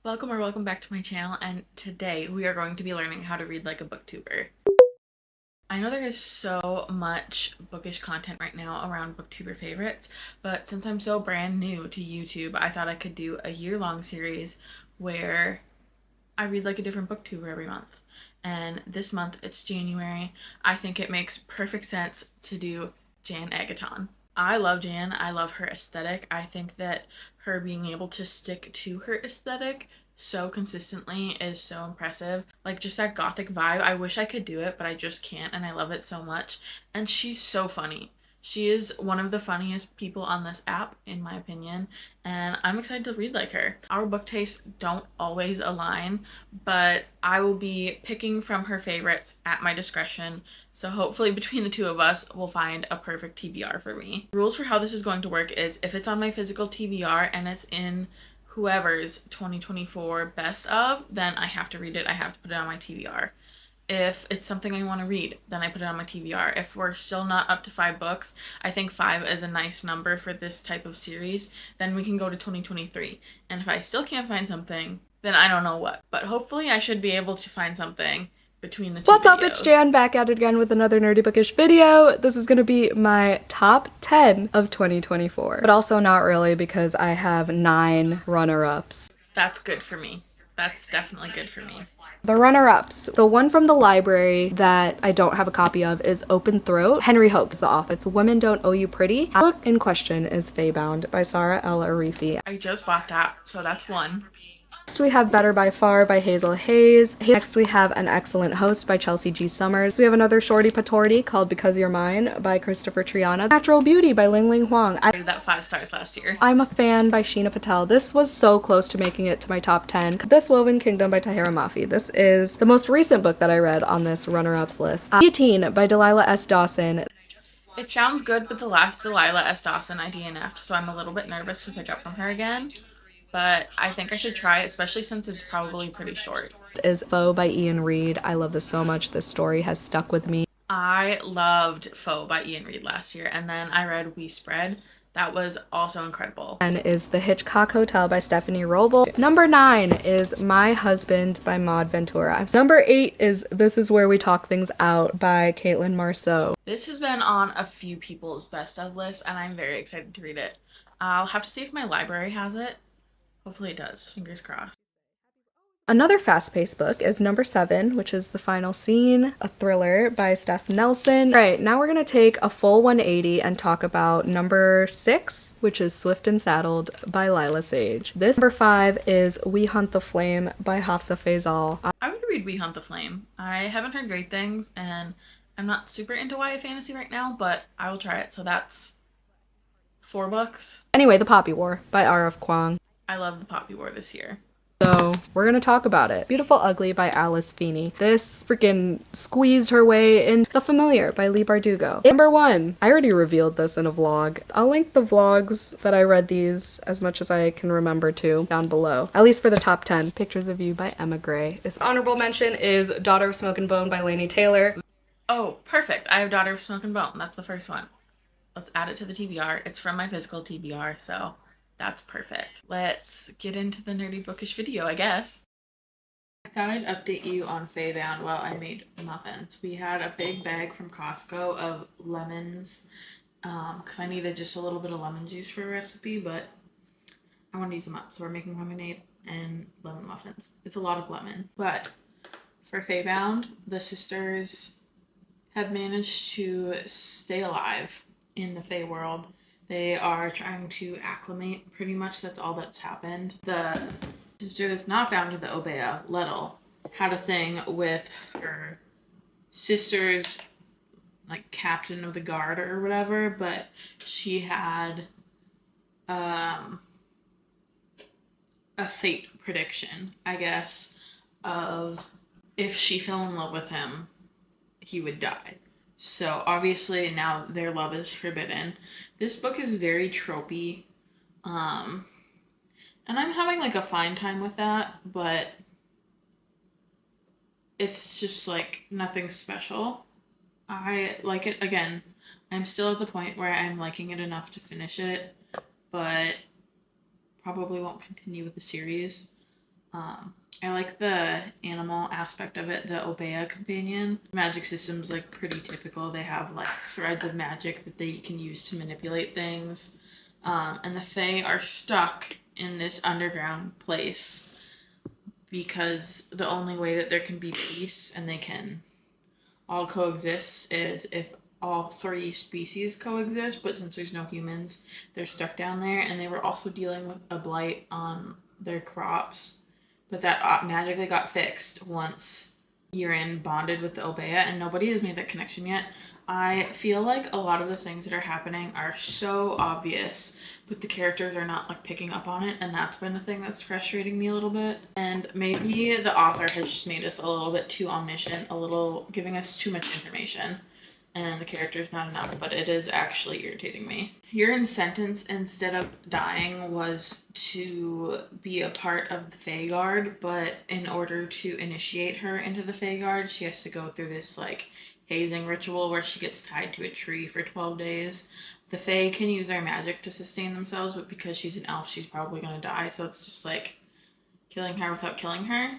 Welcome back to my channel, and today we are going to be learning how to read like a booktuber. I know there is so much bookish content right now around booktuber favorites, but since I'm so brand new to YouTube, I thought I could do a year-long series where I read like a different booktuber every month. And this month it's January. I think it makes perfect sense to do Jan Agaton. I love Jan. I love her aesthetic. I think that her being able to stick to her aesthetic so consistently is so impressive. Like just that gothic vibe. I wish I could do it, but I just can't, and I love it so much. And she's so funny. She is one of the funniest people on this app, in my opinion, and I'm excited to read like her. Our book tastes don't always align, but I will be picking from her favorites at my discretion, so hopefully between the two of us, we'll find a perfect TBR for me. Rules for how this is going to work is if it's on my physical TBR and it's in whoever's 2024 best of, then I have to read it. I have to put it on my TBR. If it's something I want to read, then I put it on my TBR. If we're still not up to 5 books, I think 5 is a nice number for this type of series, then we can go to 2023. And if I still can't find something, then I don't know what. But hopefully I should be able to find something between the two What's videos. up, it's Jan, back at it again with another nerdy bookish video. This is gonna be my top 10 of 2024, but also not really because I have 9 runner-ups. That's good for me. That's definitely good for me. The runner-ups. The one from the library that I don't have a copy of is Open Throat. Henry Hope is the author. It's Women Don't Owe You Pretty. The book in question is Feybound by Sarah L. Arifi. I just bought that, so that's one. Next we have Better by Far by Hazel Hayes. Next we have An Excellent Host by Chelsea G. Summers. We have another shorty patorti called Because You're Mine by Christopher Triana. Natural Beauty by Ling Ling Huang. I rated that 5 stars last year. I'm a Fan by Sheena Patel. This was so close to making it to my top 10. This Woven Kingdom by Tahira Mafi. This is the most recent book that I read on this runner-ups list. Guillotine by Delilah S. Dawson. It sounds good, but the last Delilah S. Dawson I DNF'd, so I'm a little bit nervous to pick up from her again. But I think I should try it, especially since it's probably pretty short. Is Foe by Ian Reid. I love this so much. This story has stuck with me. I loved Foe by Ian Reid last year, and then I read We Spread. That was also incredible. And is The Hitchcock Hotel by Stephanie Roble. Number 9 is My Husband by Maud Ventura. Number 8 is This Is Where We Talk Things Out by Caitlin Marceau. This has been on a few people's best of lists, and I'm very excited to read it. I'll have to see if my library has it. Hopefully it does. Fingers crossed. Another fast-paced book is number 7, which is The Final Scene, a thriller by Steph Nelson. All right, now we're gonna take a full 180 and talk about number 6, which is Swift and Saddled by Lila Sage. This number 5 is We Hunt the Flame by Hafsa Faisal. I would read We Hunt the Flame. I haven't heard great things, and I'm not super into YA fantasy right now, but I will try it. So that's 4 books. Anyway, The Poppy War by R.F. Kuang. I love The Poppy War this year. So we're gonna talk about it. Beautiful Ugly by Alice Feeney. This freaking squeezed her way into The Familiar by Leigh Bardugo. Number 1. I already revealed this in a vlog. I'll link the vlogs that I read these as much as I can remember to down below. At least for the top 10. Pictures of You by Emma Gray. This honorable mention is Daughter of Smoke and Bone by Laini Taylor. Oh, perfect. I have Daughter of Smoke and Bone. That's the first one. Let's add it to the TBR. It's from my physical TBR, so that's perfect. Let's get into the nerdy bookish video, I guess. I thought I'd update you on Feybound while I made muffins. We had a big bag from Costco of lemons because I needed just a little bit of lemon juice for a recipe, but I want to use them up. So we're making lemonade and lemon muffins. It's a lot of lemon. But for Feybound, the sisters have managed to stay alive in the Fey world. They are trying to acclimate, pretty much. That's all that's happened. The sister that's not bound to the Obeah, Lettle, had a thing with her sister's like captain of the guard or whatever, but she had a fate prediction, I guess, of if she fell in love with him, he would die. So obviously now their love is forbidden. This book is very tropey. And I'm having like a fine time with that, but it's just like nothing special. I like it. Again, I'm still at the point where I'm liking it enough to finish it, but probably won't continue with the series. I like the animal aspect of it, the Obeah companion. Magic system's like pretty typical. They have like threads of magic that they can use to manipulate things. And the Fae are stuck in this underground place because the only way that there can be peace and they can all coexist is if all three species coexist, but since there's no humans, they're stuck down there. And they were also dealing with a blight on their crops, but that magically got fixed once Jan bonded with the Obeah, and nobody has made that connection yet. I feel like a lot of the things that are happening are so obvious, but the characters are not like picking up on it, and that's been the thing that's frustrating me a little bit. And maybe the author has just made us a little bit too omniscient, a little giving us too much information, and the character's not enough, but it is actually irritating me. Urian's sentence, instead of dying, was to be a part of the Fae Guard, but in order to initiate her into the Fae Guard, she has to go through this like hazing ritual where she gets tied to a tree for 12 days. The Fae can use their magic to sustain themselves, but because she's an elf, she's probably gonna die, so it's just like killing her without killing her.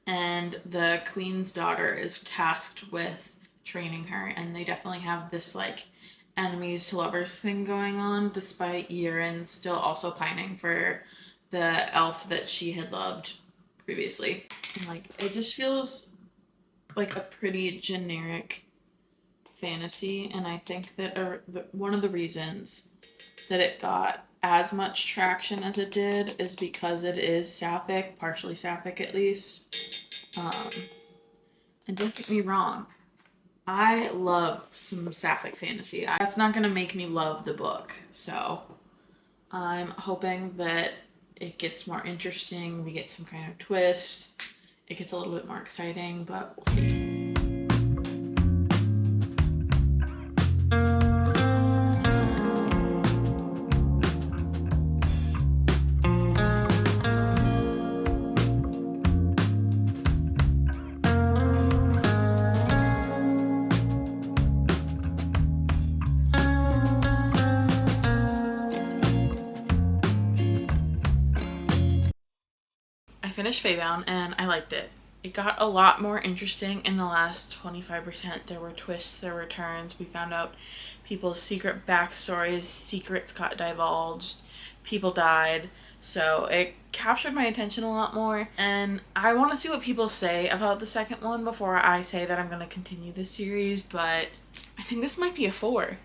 And the queen's daughter is tasked with training her, and they definitely have this like enemies to lovers thing going on, despite Urian still also pining for the elf that she had loved previously. And, like, it just feels like a pretty generic fantasy, and I think that one of the reasons that it got as much traction as it did is because it is sapphic, partially sapphic at least. And don't get me wrong, I love some sapphic fantasy. That's not gonna make me love the book, so I'm hoping that it gets more interesting, we get some kind of twist, it gets a little bit more exciting, but we'll see. I finished Faebound and I liked it. It got a lot more interesting in the last 25%. There were twists, there were turns. We found out people's secret backstories, secrets got divulged, people died. So it captured my attention a lot more. And I want to see what people say about the second one before I say that I'm going to continue this series, but I think this might be a 4.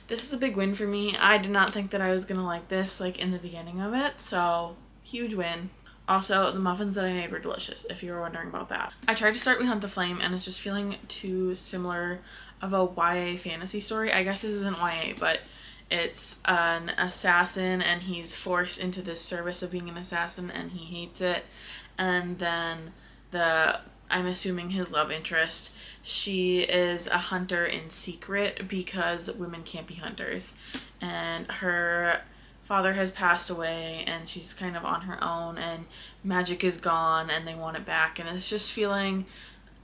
This is a big win for me. I did not think that I was going to like this like in the beginning of it, so huge win. Also, the muffins that I made were delicious, if you were wondering about that. I tried to start We Hunt the Flame, and it's just feeling too similar of a YA fantasy story. I guess this isn't YA, but it's an assassin, and he's forced into this service of being an assassin, and he hates it. And then I'm assuming his love interest, she is a hunter in secret because women can't be hunters. And her father has passed away and she's kind of on her own, and magic is gone and they want it back, and it's just feeling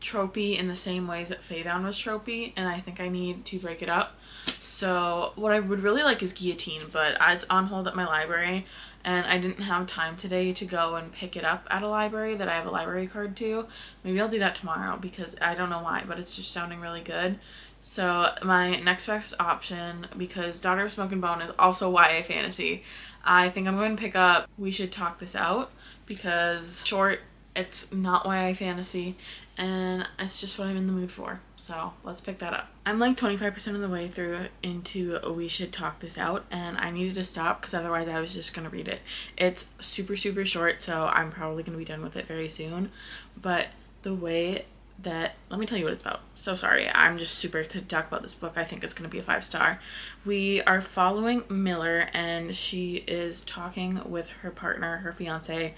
tropey in the same ways that Faebound was tropey, and I think I need to break it up. So what I would really like is Guillotine, but it's on hold at my library and I didn't have time today to go and pick it up at a library that I have a library card to. Maybe I'll do that tomorrow because I don't know why, but it's just sounding really good. So my next best option, because Daughter of Smoke and Bone is also YA fantasy, I think I'm going to pick up We Should Talk This Out, because short, it's not YA fantasy, and it's just what I'm in the mood for. So let's pick that up. I'm like 25% of the way through into We Should Talk This Out, and I needed to stop because otherwise I was just going to read it. It's super, super short, so I'm probably going to be done with it very soon. But the way that, let me tell you what it's about. So sorry, I'm just super excited to talk about this book. I think it's going to be a 5-star. We are following Miller, and she is talking with her partner, her fiance,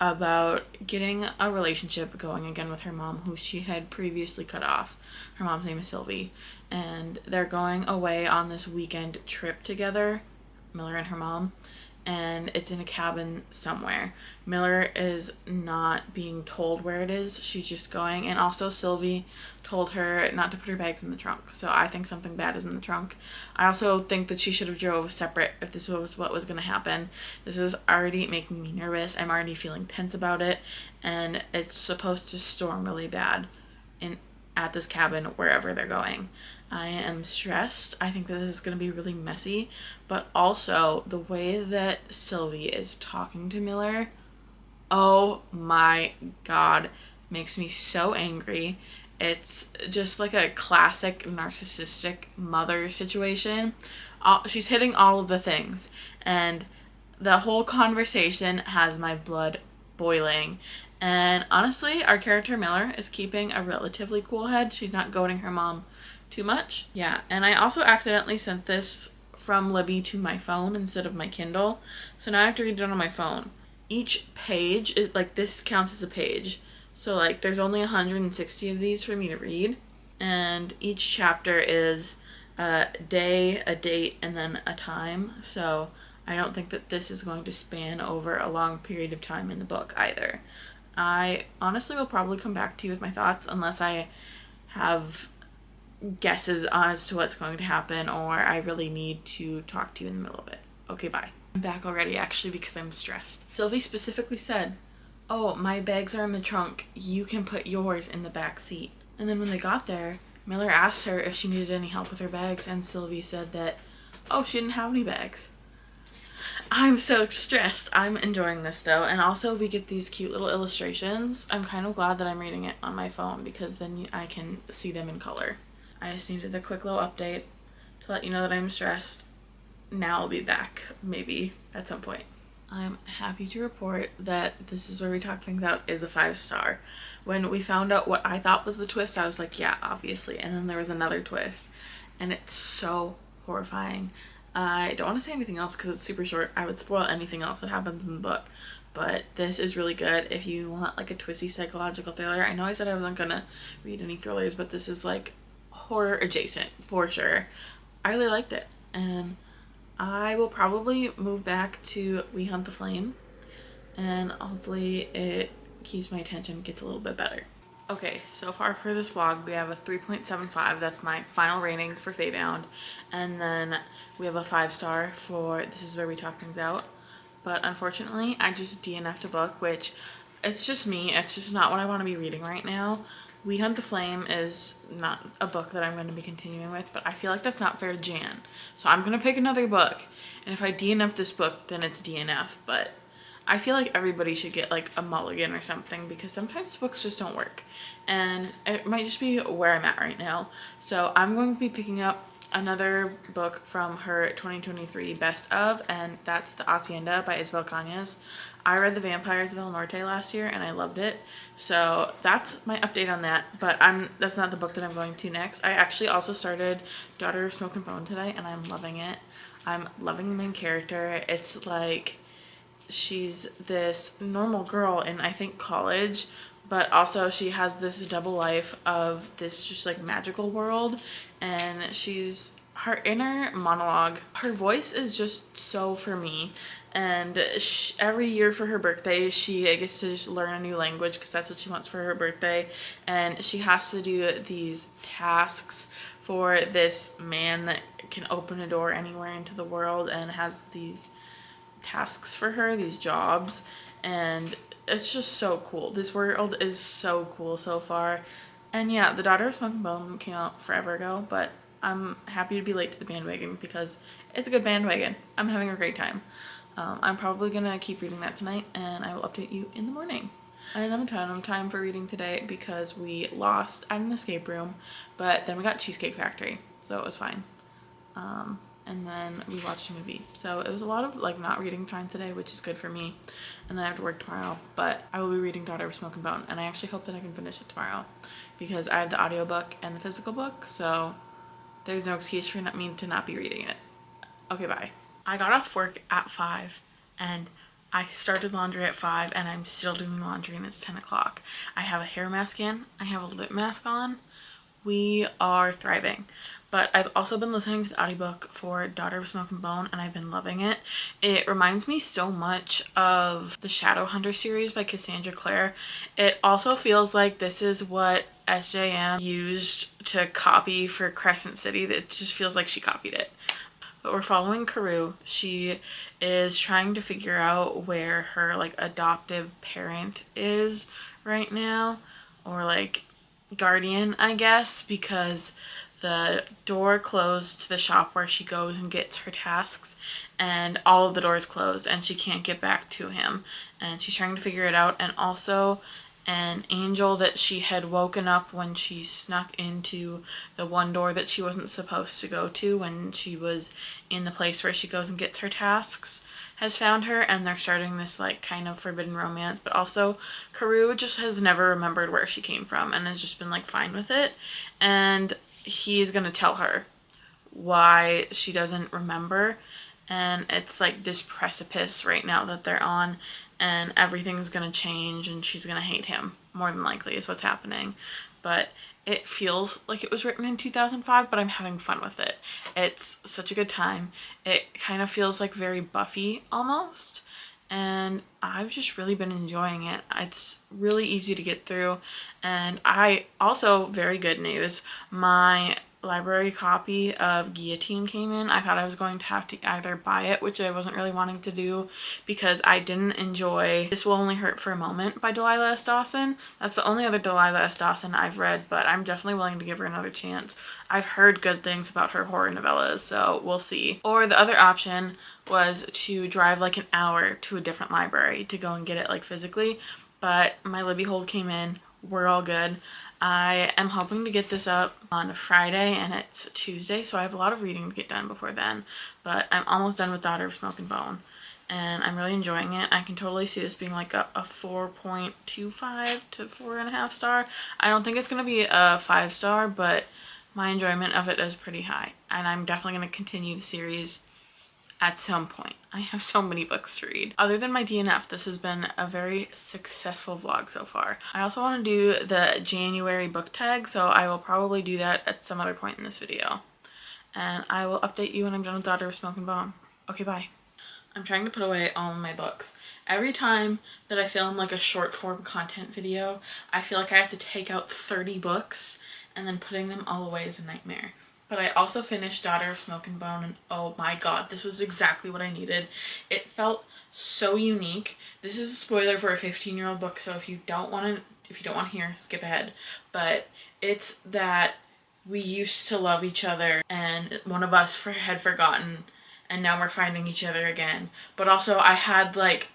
about getting a relationship going again with her mom, who she had previously cut off. Her mom's name is Sylvie, and they're going away on this weekend trip together, Miller and her mom, and it's in a cabin somewhere. Miller is not being told where it is. She's just going. And also Sylvie told her not to put her bags in the trunk. So I think something bad is in the trunk. I also think that she should have drove separate if this was what was going to happen. This is already making me nervous. I'm already feeling tense about it. And it's supposed to storm really bad at this cabin wherever they're going. I am stressed. I think that this is going to be really messy, but also the way that Sylvie is talking to Miller, oh my god, makes me so angry. It's just like a classic narcissistic mother situation. She's hitting all of the things, and the whole conversation has my blood boiling. And honestly, our character Miller is keeping a relatively cool head. She's not goading her mom too much. Yeah, and I also accidentally sent this from Libby to my phone instead of my Kindle. So now I have to read it on my phone. Each page is like, this counts as a page. So like there's only 160 of these for me to read. And each chapter is a day, a date, and then a time. So I don't think that this is going to span over a long period of time in the book either. I honestly will probably come back to you with my thoughts unless I have guesses as to what's going to happen or I really need to talk to you in the middle of it. Okay, bye. I'm back already actually because I'm stressed. Sylvie specifically said, "Oh, my bags are in the trunk. You can put yours in the back seat." And then when they got there, Miller asked her if she needed any help with her bags, and Sylvie said that, oh, she didn't have any bags. I'm so stressed. I'm enjoying this though, and also we get these cute little illustrations. I'm kind of glad that I'm reading it on my phone because then I can see them in color. I just needed a quick little update to let you know that I'm stressed. Now I'll be back, maybe, at some point. I'm happy to report that This Is Where We Talk Things Out is a 5-star. When we found out what I thought was the twist, I was like, yeah, obviously. And then there was another twist, and it's so horrifying. I don't want to say anything else because it's super short. I would spoil anything else that happens in the book. But this is really good if you want like a twisty psychological thriller. I know I said I wasn't gonna read any thrillers, but this is like horror adjacent for sure. I really liked it, and I will probably move back to We Hunt the Flame, and hopefully it keeps my attention, gets a little bit better. Okay, so far for this vlog, we have a 3.75. That's my final rating for Faybound. And then we have a 5-star for This Is Where We Talk Things Out. But unfortunately, I just DNF'd a book, which it's just me. It's just not what I want to be reading right now. We Hunt the Flame is not a book that I'm going to be continuing with, but I feel like that's not fair to Jan. So I'm going to pick another book. And if I DNF this book, then it's DNF. But I feel like everybody should get like a mulligan or something because sometimes books just don't work. And it might just be where I'm at right now. So I'm going to be picking up another book from her 2023 best of, and that's The Hacienda by Isabel Cañas. I read The Vampires of El Norte last year and I loved it. So that's my update on that, but that's not the book that I'm going to next. I actually also started Daughter of Smoke and Bone today and I'm loving it. I'm loving the main character. It's like she's this normal girl in, I think, college, but also she has this double life of this just like magical world, and her inner monologue, her voice is just so for me. And every year for her birthday, she gets to just learn a new language because that's what she wants for her birthday, and she has to do these tasks for this man that can open a door anywhere into the world and has these tasks for her, these jobs, and it's just so cool. This world is so cool so far. And yeah, The Daughter of Smoke and Bone came out forever ago, but I'm happy to be late to the bandwagon because it's a good bandwagon. I'm having a great time. I'm probably gonna keep reading that tonight, and I will update you in the morning. I didn't have a ton of time for reading today because we lost at an escape room, but then we got Cheesecake Factory, so it was fine. And then we watched a movie. So it was a lot of like not reading time today, which is good for me. And then I have to work tomorrow, but I will be reading Daughter of Smoke and Bone, and I actually hope that I can finish it tomorrow because I have the audiobook and the physical book, so there's no excuse for me to not be reading it. Okay, bye. I got off work at 5 and I started laundry at 5 and I'm still doing laundry and it's 10 o'clock. I have a hair mask in, I have a lip mask on. We are thriving. but I've also been listening to the audiobook for Daughter of Smoke and Bone, and I've been loving it. It reminds me so much of the Shadowhunter series by Cassandra Clare. It also feels like this is what SJM used to copy for Crescent City. It just feels like she copied it. But we're following Karou. She is trying to figure out where her like adoptive parent is right now, or like guardian, I guess, because the door closed to the shop where she goes and gets her tasks, and all of the doors closed and she can't get back to him, and she's trying to figure it out. And also an angel that she had woken up when she snuck into the one door that she wasn't supposed to go to when she was in the place where she goes and gets her tasks has found her, and they're starting this like kind of forbidden romance. But also Karou just has never remembered where she came from and has just been like fine with it, and he's gonna tell her why she doesn't remember. And it's like this precipice right now that they're on, and everything's gonna change and she's gonna hate him, more than likely is what's happening. But it feels like it was written in 2005, but I'm having fun with it. It's such a good time. It kind of feels like very Buffy almost, and I've just really been enjoying it. It's really easy to get through, and I also, very good news, my library copy of Guillotine came in. I thought I was going to have to either buy it, which I wasn't really wanting to do because I didn't enjoy This Will Only Hurt for a Moment by Delilah S. Dawson. That's the only other Delilah S. Dawson I've read, but I'm definitely willing to give her another chance. I've heard good things about her horror novellas, so we'll see. Or the other option was to drive like an hour to a different library to go and get it like physically, but my Libby hold came in. We're all good. I am hoping to get this up on Friday, and it's Tuesday, so I have a lot of reading to get done before then, but I'm almost done with Daughter of Smoke and Bone, and I'm really enjoying it. I can totally see this being like a 4.25 to 4.5 star. I don't think it's going to be a 5-star, but my enjoyment of it is pretty high, and I'm definitely going to continue the series at some point. I have so many books to read. Other than my DNF, this has been a very successful vlog so far. I also want to do the January book tag, so I will probably do that at some other point in this video. And I will update you when I'm done with Daughter of Smoke and Bone. Okay, bye. I'm trying to put away all of my books. Every time that I film like a short form content video, I feel like I have to take out 30 books, and then putting them all away is a nightmare. But I also finished Daughter of Smoke and Bone, and oh my god, this was exactly what I needed. It felt so unique. This is a spoiler for a 15-year-old book, so if you don't want to hear, skip ahead. But it's that we used to love each other, and one of us had forgotten, and now we're finding each other again. But also, I had like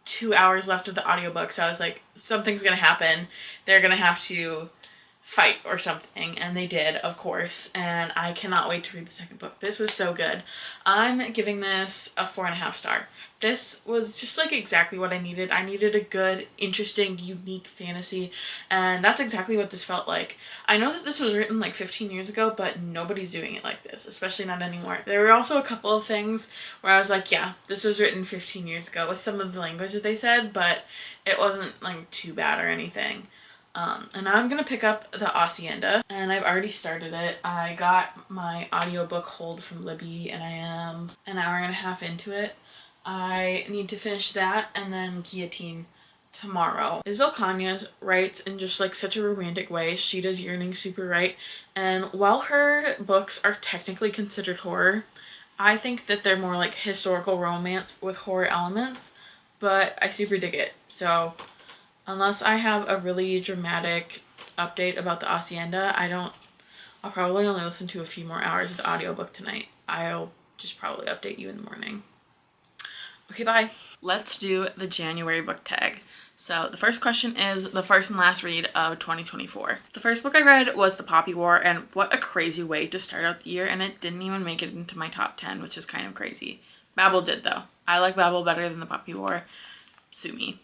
2 hours left of the audiobook, so I was like, something's gonna happen. They're gonna have to fight or something, and they did, of course, and I cannot wait to read the second book. This was so good. I'm giving this a 4.5 star. This was just like exactly what I needed. I needed a good, interesting, unique fantasy, and that's exactly what this felt like. I know that this was written like 15 years ago, but nobody's doing it like this, especially not anymore. There were also a couple of things where I was like, yeah, this was written 15 years ago with some of the language that they said, but it wasn't like too bad or anything. And now I'm gonna pick up the Hacienda, and I've already started it. I got my audiobook hold from Libby, and I am an hour and a half into it. I need to finish that and then Guillotine tomorrow. Isabel Kanyas writes in just like such a romantic way. She does Yearning super right, and while her books are technically considered horror, I think that they're more like historical romance with horror elements, but I super dig it. So unless I have a really dramatic update about the Hacienda, I'll probably only listen to a few more hours of the audiobook tonight. I'll just probably update you in the morning. Okay, bye. Let's do the January book tag. So the first question is the first and last read of 2024. The first book I read was The Poppy War, and what a crazy way to start out the year, and it didn't even make it into my top 10, which is kind of crazy. Babel did though. I like Babel better than The Poppy War. Sue me.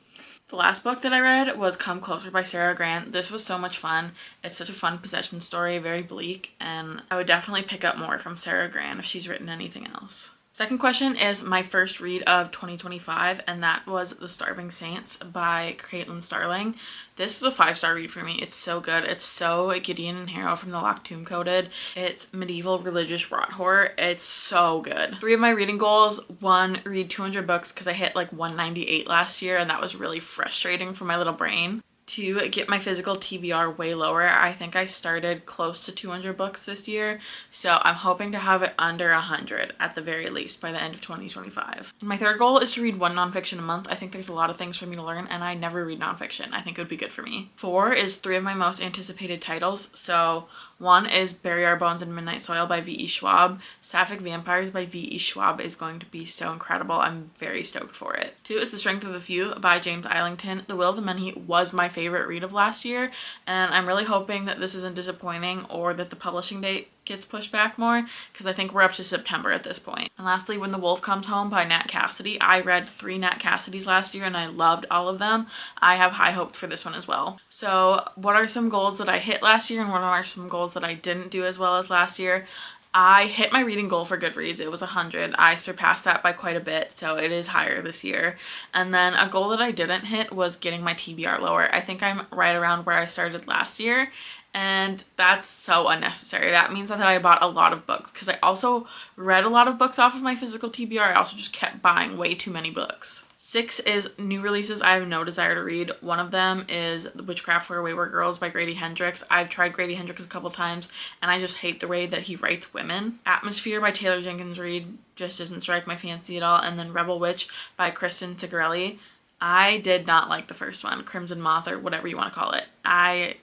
The last book that I read was Come Closer by Sarah Grant. This was so much fun. It's such a fun possession story, very bleak, and I would definitely pick up more from Sarah Grant if she's written anything else. Second question is my first read of 2025, and that was The Starving Saints by Caitlin Starling. This is a 5-star read for me. It's so good. It's so Gideon and Harrow from the Locked Tomb Coded. It's medieval religious rot horror. It's so good. 3 of my reading goals: 1, read 200 books because I hit like 198 last year and that was really frustrating for my little brain. 2, get my physical TBR way lower. I think I started close to 200 books this year, so I'm hoping to have it under 100 at the very least by the end of 2025. And my third goal is to read 1 nonfiction a month. I think there's a lot of things for me to learn, and I never read nonfiction. I think it would be good for me. 4 is 3 of my most anticipated titles. So 1 is Bury Our Bones in Midnight Soil by V.E. Schwab. Sapphic Vampires by V.E. Schwab is going to be so incredible. I'm very stoked for it. 2 is The Strength of the Few by James Islington. The Will of the Many was my favorite read of last year, and I'm really hoping that this isn't disappointing or that the publishing date gets pushed back more, because I think we're up to September at this point. And lastly, When the Wolf Comes Home by Nat Cassidy. I read 3 Nat Cassidys last year and I loved all of them. I have high hopes for this one as well. So what are some goals that I hit last year and what are some goals that I didn't do as well as last year? I hit my reading goal for Goodreads. It was 100. I surpassed that by quite a bit, so it is higher this year. And then a goal that I didn't hit was getting my TBR lower. I think I'm right around where I started last year, and that's so unnecessary. That means that I bought a lot of books because I also read a lot of books off of my physical TBR. I also just kept buying way too many books. 6 is new releases I have no desire to read. One of them is The Witchcraft for Wayward Girls by Grady Hendrix. I've tried Grady Hendrix a couple times and I just hate the way that he writes women. Atmosphere by Taylor Jenkins Reid just doesn't strike my fancy at all. And then Rebel Witch by Kristen Tigrelli. I did not like the first one, Crimson Moth or whatever you want to call it.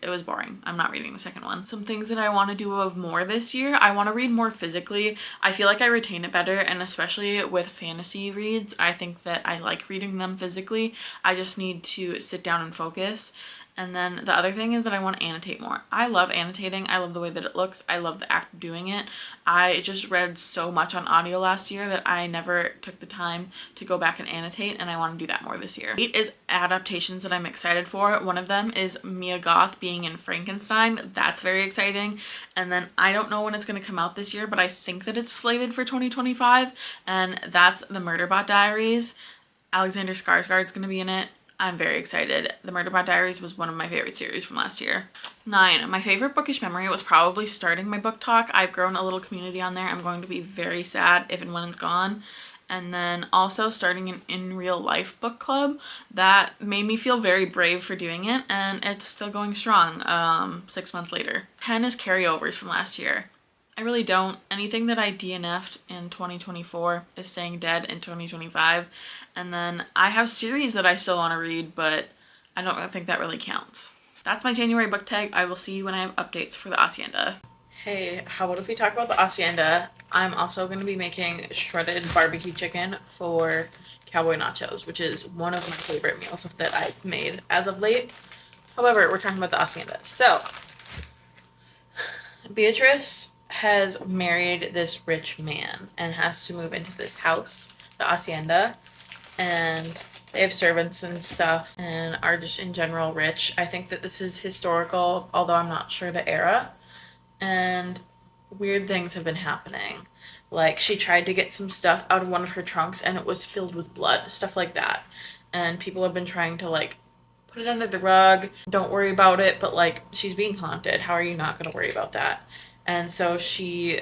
It was boring. I'm not reading the second one. Some things that I want to do of more this year. I want to read more physically. I feel like I retain it better, and especially with fantasy reads, I think that I like reading them physically. I just need to sit down and focus. And then the other thing is that I want to annotate more. I love annotating. I love the way that it looks. I love the act of doing it. I just read so much on audio last year that I never took the time to go back and annotate, and I want to do that more this year. 8 is adaptations that I'm excited for. One of them is Mia Goth being in Frankenstein. That's very exciting. And then I don't know when it's going to come out this year, but I think that it's slated for 2025, and that's The Murderbot Diaries. Alexander Skarsgård's going to be in it. I'm very excited. The Murderbot Diaries was one of my favorite series from last year. 9. My favorite bookish memory was probably starting my book talk. I've grown a little community on there. I'm going to be very sad if and when it's gone. And then also starting an in real life book club. That made me feel very brave for doing it, and it's still going strong 6 months later. 10 is carryovers from last year. I really don't. Anything that I DNF'd in 2024 is staying dead in 2025. And then I have series that I still want to read, but I don't think that really counts. That's my January book tag. I will see you when I have updates for the Hacienda. Hey, how about if we talk about the Hacienda? I'm also going to be making shredded barbecue chicken for cowboy nachos, which is one of my favorite meals that I've made as of late. However, we're talking about the Hacienda. So, Beatrice has married this rich man and has to move into this house, the Hacienda, and they have servants and stuff and are just in general rich. I think that this is historical, although I'm not sure the era, and weird things have been happening. Like, she tried to get some stuff out of one of her trunks and it was filled with blood, stuff like that. And people have been trying to, like, put it under the rug, don't worry about it, but, like, she's being haunted. How are you not going to worry about that? And so she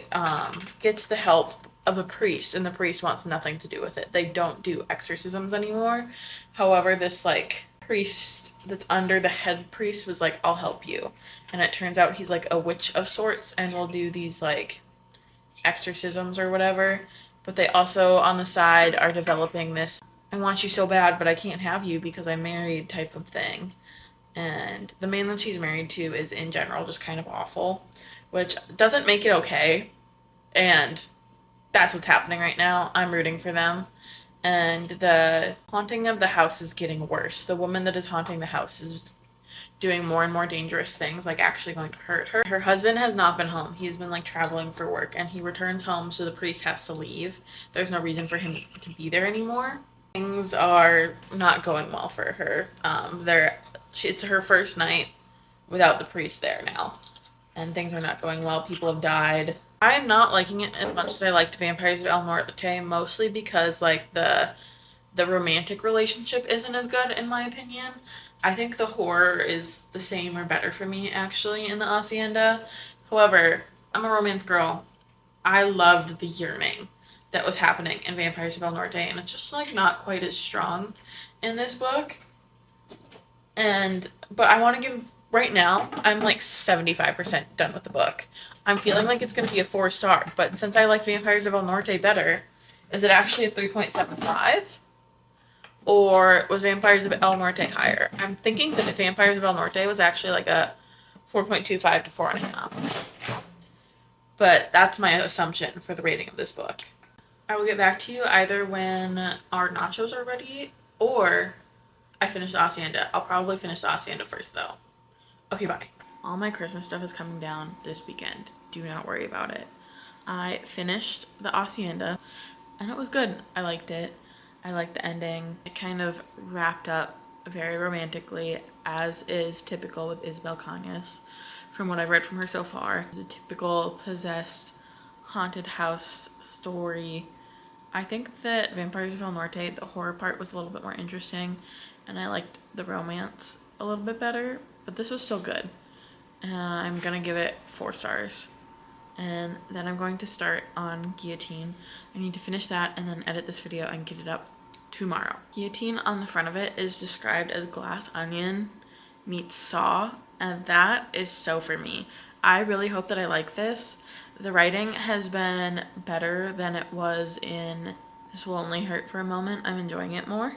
gets the help of a priest, and the priest wants nothing to do with it. They don't do exorcisms anymore. However, this, like, priest that's under the head priest was like, I'll help you. And it turns out he's, like, a witch of sorts and will do these, like, exorcisms or whatever. But they also, on the side, are developing this, I want you so bad, but I can't have you because I'm married type of thing. And the man that she's married to is, in general, just kind of awful, which doesn't make it okay. And that's what's happening right now. I'm rooting for them. And the haunting of the house is getting worse. The woman that is haunting the house is doing more and more dangerous things, like actually going to hurt her. Her husband has not been home. He's been, like, traveling for work, and he returns home, so the priest has to leave. There's no reason for him to be there anymore. Things are not going well for her. It's her first night without the priest there now, and things are not going well. People have died. I'm not liking it as much as I liked Vampires of El Norte, mostly because like the romantic relationship isn't as good in my opinion. I think the horror is the same or better for me actually in the Hacienda. However, I'm a romance girl. I loved the yearning that was happening in Vampires of El Norte, and it's just like not quite as strong in this book. And but I want to give right now, I'm like 75% done with the book. I'm feeling like it's going to be a 4 star, but since I like Vampires of El Norte better, is it actually a 3.75? Or was Vampires of El Norte higher? I'm thinking that Vampires of El Norte was actually like a 4.25 to 4.5. But that's my assumption for the rating of this book. I will get back to you either when our nachos are ready or I finish the Hacienda. I'll probably finish the Hacienda first though. Okay, bye. All my Christmas stuff is coming down this weekend. Do not worry about it. I finished the Hacienda and it was good. I liked it. I liked the ending. It kind of wrapped up very romantically, as is typical with Isabel Cañas from what I've read from her so far. It's a typical possessed haunted house story. I think that Vampires of El Norte, the horror part was a little bit more interesting, and I liked the romance a little bit better, but this was still good. I'm gonna give it 4 stars. And then I'm going to start on Guillotine. I need to finish that and then edit this video and get it up tomorrow. Guillotine on the front of it is described as glass onion meets saw, and that is so for me. I really hope that I like this. The writing has been better than it was in This Will Only Hurt for a Moment. I'm enjoying it more.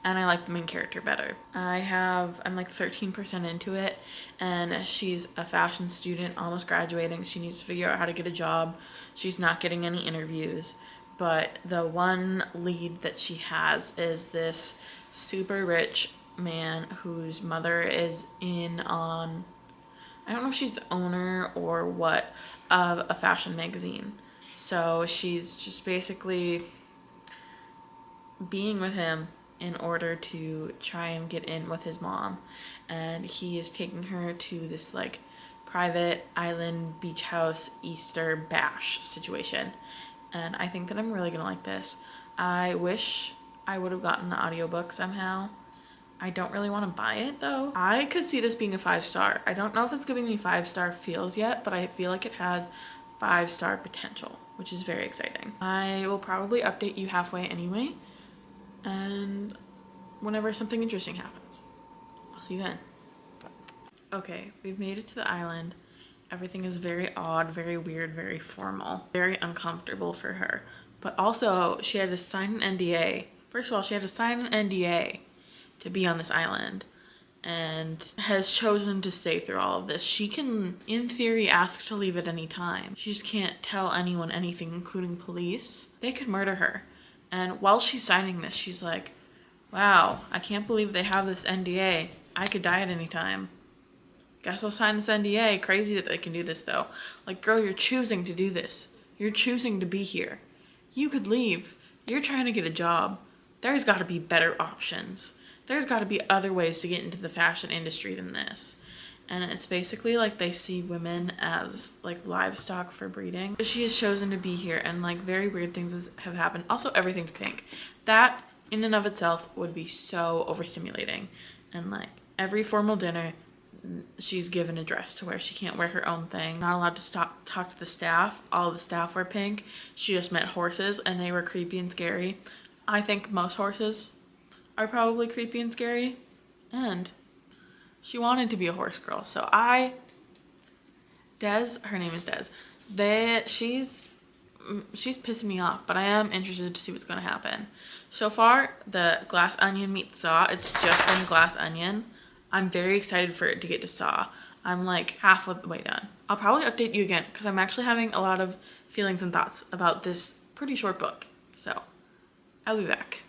And I like the main character better. I'm like 13% into it, and she's a fashion student, almost graduating. She needs to figure out how to get a job. She's not getting any interviews, but the one lead that she has is this super rich man whose mother is in on, I don't know if she's the owner or what, of a fashion magazine. So she's just basically being with him in order to try and get in with his mom, and he is taking her to this like private island beach house Easter bash situation, and I think that I'm really gonna like this. I wish I would have gotten the audiobook somehow. I don't really want to buy it though. I could see this being a 5 star. I don't know if it's giving me 5 star feels yet, but I feel like it has 5 star potential, which is very exciting. I will probably update you halfway anyway, and whenever something interesting happens. I'll see you then. Okay, we've made it to the island. Everything is very odd, very weird, very formal, very uncomfortable for her. But also, she had to sign an NDA. First of all, she had to sign an NDA to be on this island, and has chosen to stay through all of this. She can, in theory, ask to leave at any time. She just can't tell anyone anything, including police. They could murder her. And while she's signing this, she's like, wow, I can't believe they have this NDA. I could die at any time. Guess I'll sign this NDA. Crazy that they can do this though. Like, girl, you're choosing to do this. You're choosing to be here. You could leave. You're trying to get a job. There's got to be better options. There's got to be other ways to get into the fashion industry than this. And it's basically like they see women as like livestock for breeding. She has chosen to be here, and like very weird things have happened. Also, everything's pink. That in and of itself would be so overstimulating. And like every formal dinner, she's given a dress to wear. She can't wear her own thing. Not allowed to talk to the staff. All the staff were pink. She just met horses and they were creepy and scary. I think most horses are probably creepy and scary. And she wanted to be a horse girl. So her name is Des. She's pissing me off, but I am interested to see what's going to happen. So far, the glass onion meets saw. It's just been glass onion. I'm very excited for it to get to saw. I'm like half of the way done. I'll probably update you again because I'm actually having a lot of feelings and thoughts about this pretty short book. So I'll be back.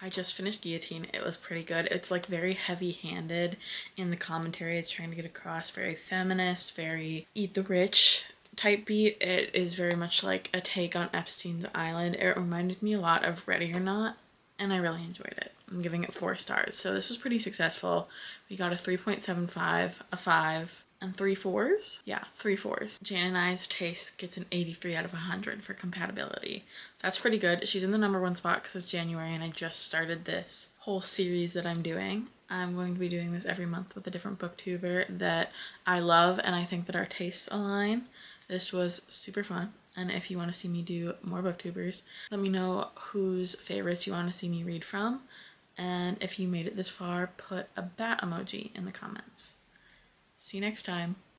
I just finished Guillotine. It was pretty good. It's like very heavy-handed in the commentary. It's trying to get across very feminist, very eat the rich type beat. It is very much like a take on Epstein's Island. It reminded me a lot of Ready or Not, and I really enjoyed it. I'm giving it 4 stars. So this was pretty successful. We got a 3.75, a 5, and 3 4s. Yeah, 3 4s. Jan and I's taste gets an 83 out of 100 for compatibility. That's pretty good. She's in the #1 spot because it's January and I just started this whole series that I'm doing. I'm going to be doing this every month with a different booktuber that I love and I think that our tastes align. This was super fun. And if you want to see me do more booktubers, let me know whose favorites you want to see me read from. And if you made it this far, put a bat emoji in the comments. See you next time.